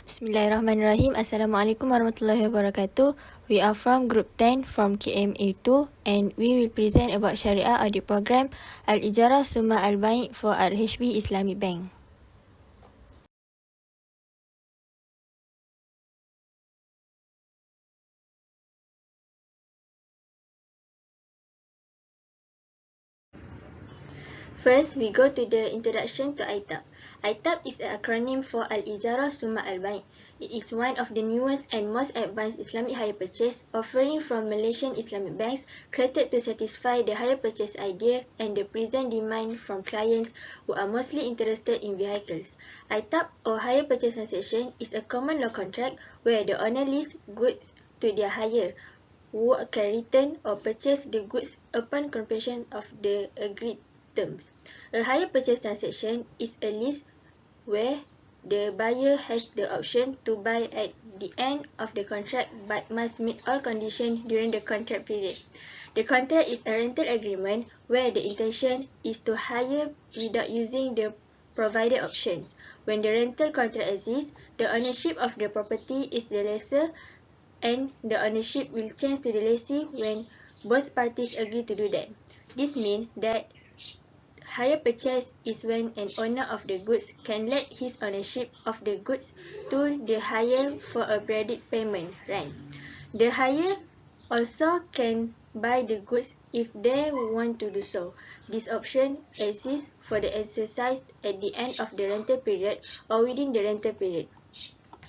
Bismillahirrahmanirrahim. Assalamualaikum warahmatullahi wabarakatuh. We are from Group 10 from KMA2 and we will present about Sharia Audit Program Al-Ijarah Summa Al-Bank for RHB Islamic Bank. First, we go to the introduction to AITAB. AITAB is an acronym for Al-Ijarah Summa Al-Bank. It is one of the newest and most advanced Islamic hire purchase offering from Malaysian Islamic banks created to satisfy the hire purchase idea and the present demand from clients who are mostly interested in vehicles. AITAB or hire purchase transaction is a common law contract where the owner leases goods to their hire who can return or purchase the goods upon completion of the agreed terms. A hire purchase transaction is a lease where the buyer has the option to buy at the end of the contract but must meet all conditions during the contract period. The contract is a rental agreement where the intention is to hire without using the provided options. When the rental contract exists, the ownership of the property is the lessor and the ownership will change to the lessee when both parties agree to do that. This means that hire purchase is when an owner of the goods can let his ownership of the goods to the hire for a credit payment, right? The hire also can buy the goods if they want to do so. This option exists for the exercise at the end of the rental period or within the rental period.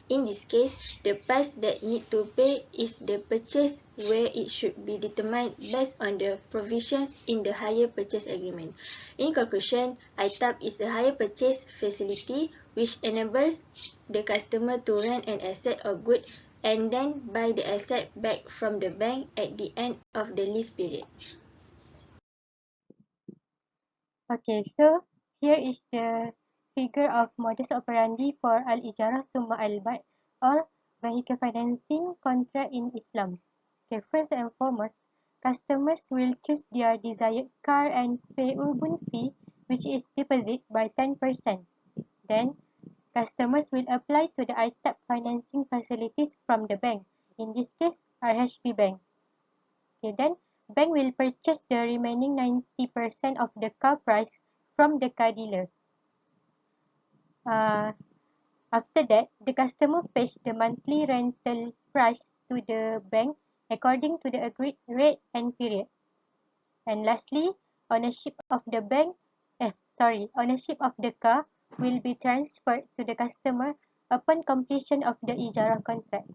In this case, the price that need to pay is the purchase where it should be determined based on the provisions in the hire purchase agreement. In conclusion, ITAB is a hire purchase facility which enables the customer to rent an asset or good and then buy the asset back from the bank at the end of the lease period. Okay, so here is the figure of modus operandi for Al-Ijarah Summa Al-Bank or vehicle financing contract in Islam. Okay, first and foremost, customers will choose their desired car and pay urban fee, which is deposit by 10%. Then, customers will apply to the ITAB financing facilities from the bank, in this case, RHB Bank. Okay, then bank will purchase the remaining 90% of the car price from the car dealer. After that, the customer pays the monthly rental price to the bank according to the agreed rate and period. And lastly, ownership of the car will be transferred to the customer upon completion of the ijarah contract.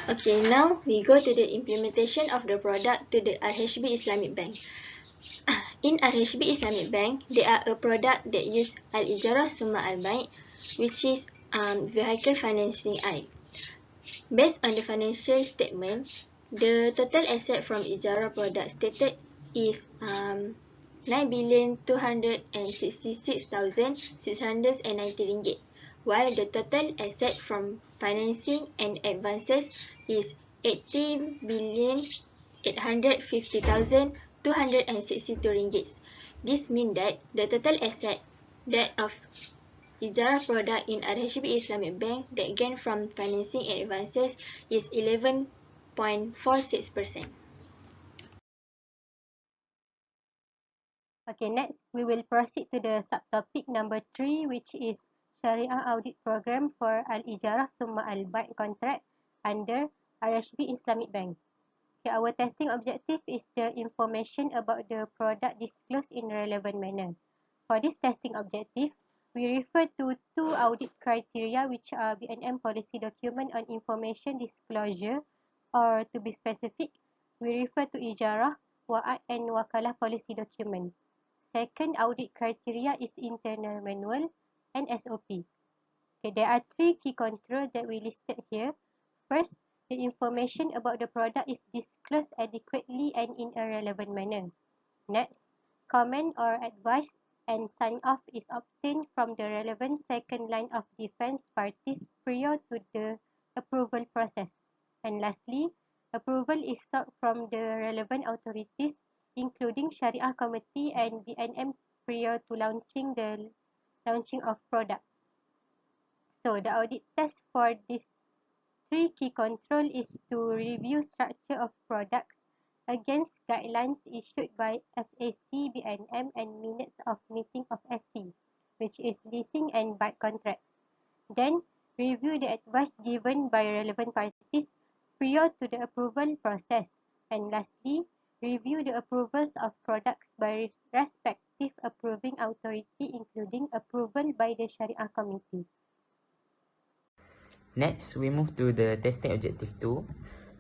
Okay, now we go to the implementation of the product to the RHB Islamic Bank. In RHB Islamic Bank, there are a product that use Al-Ijarah Summa Al-Bank, which is vehicle financing I. Based on the financial statement, the total asset from Ijarah product stated is 9,266,690 ringgit, while the total asset from financing and advances is 80,850,262 ringgit. This means that the total asset that of Ijarah product in RHB Islamic Bank that gain from financing and advances is 11.46%. Okay, next we will proceed to the subtopic number 3, which is Sharia Audit Program for Al-Ijarah Summa Al-Bank contract under RHB Islamic Bank. Okay, our testing objective is the information about the product disclosed in relevant manner. For this testing objective, we refer to two audit criteria, which are B&M Policy Document on Information Disclosure, or to be specific, we refer to Ijarah, Wa'ad and Wakalah Policy Document. Second audit criteria is internal manual and SOP. Okay, there are three key controls that we listed here. First, the information about the product is disclosed adequately and in a relevant manner. Next, comment or advice and sign-off is obtained from the relevant second line of defense parties prior to the approval process. And lastly, approval is sought from the relevant authorities, including Sharia Committee and B&M prior to launching of product. So the audit test for this three key control is to review structure of products against guidelines issued by SAC BNM and minutes of meeting of SC, which is leasing and bank contracts. Then, review the advice given by relevant parties prior to the approval process. And lastly, review the approvals of products by respective approving authority, including approval by the Sharia Committee. Next, we move to the testing objective 2,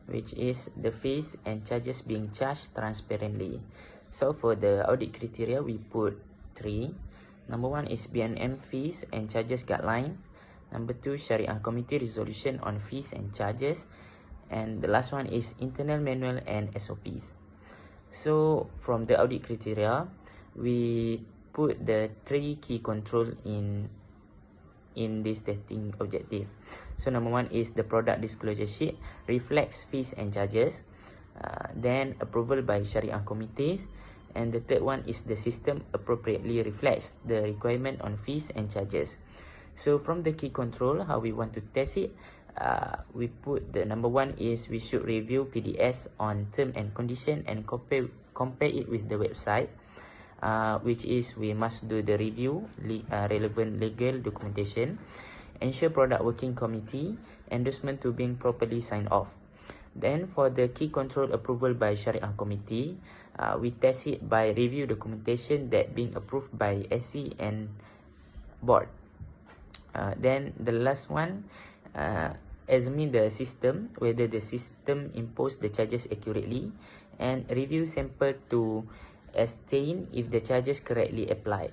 which is the fees and charges being charged transparently. So for the audit criteria, we put 3. Number 1 is BNM fees and charges guideline. Number 2, Sharia Committee resolution on fees and charges. And the last one is internal manual and SOPs. So from the audit criteria, we put the 3 key control in this testing objective. So number 1 is the product disclosure sheet reflects fees and charges. Then approval by Sharia committees. And the third one is the system appropriately reflects the requirement on fees and charges. So from the key control, how we want to test it, we put the number 1 is we should review PDS on term and condition and compare it with the website. Which is we must do the review, relevant legal documentation, ensure product working committee, endorsement to being properly signed off. Then for the key control approval by Sharia committee, we test it by review documentation that being approved by SC and board. Then the last one, examine the system, whether the system impose the charges accurately, and review sample to ascertain if the charges correctly applied.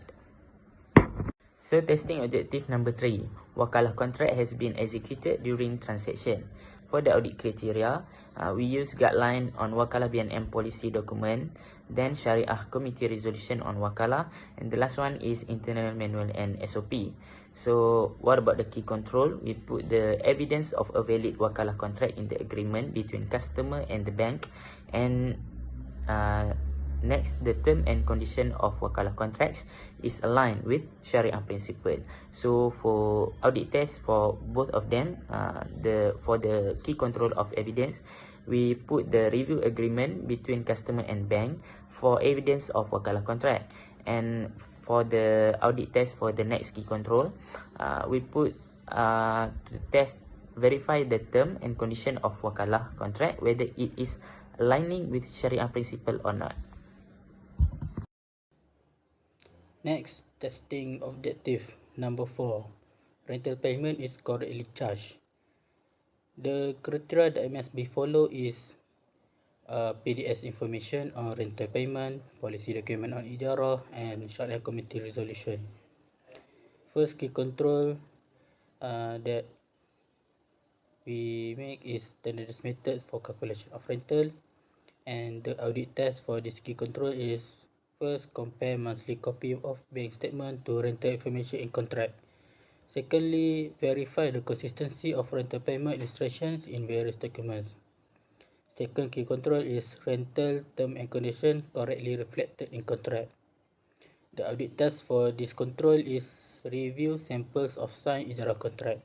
So testing objective number 3, wakalah contract has been executed during transaction. For the audit criteria, we use guideline on wakalah BNM policy document, then Syariah committee resolution on wakalah, and the last one is internal manual and SOP. So what about the key control? We put the evidence of a valid wakalah contract in the agreement between customer and the bank, and next, the term and condition of wakalah contracts is aligned with Sharia principle. So for audit test for both of them, for the key control of evidence, we put the review agreement between customer and bank for evidence of wakalah contract. And for the audit test for the next key control, we put to test verify the term and condition of wakalah contract, whether it is aligning with Sharia principle or not. Next, testing objective number 4. Rental payment is correctly charged. The criteria that must be followed is PDS information on rental payment, policy document on ijarah, and Sharia committee resolution. First key control that we make is standardized method for calculation of rental, and the audit test for this key control is first, compare monthly copy of bank statement to rental information in contract. Secondly, verify the consistency of rental payment illustrations in various documents. Second key control is rental term and condition correctly reflected in contract. The audit test for this control is review samples of signed ijarah contract.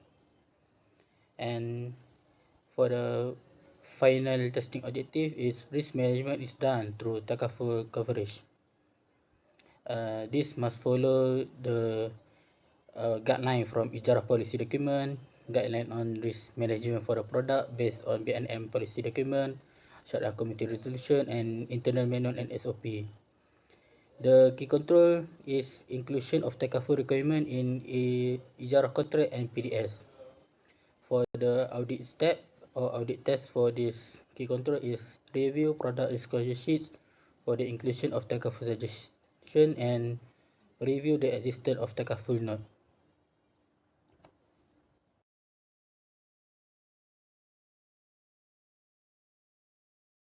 And for the final testing objective is risk management is done through takaful coverage. This must follow the guideline from ijarah policy document, guideline on risk management for the product based on BNM policy document, Sharia committee resolution, and internal manual and SOP. The key control is inclusion of takaful requirement in ijarah contract and PDS. For the audit step or audit test for this key control is review product disclosure sheets for the inclusion of takaful suggestion and review the existence of takaful note.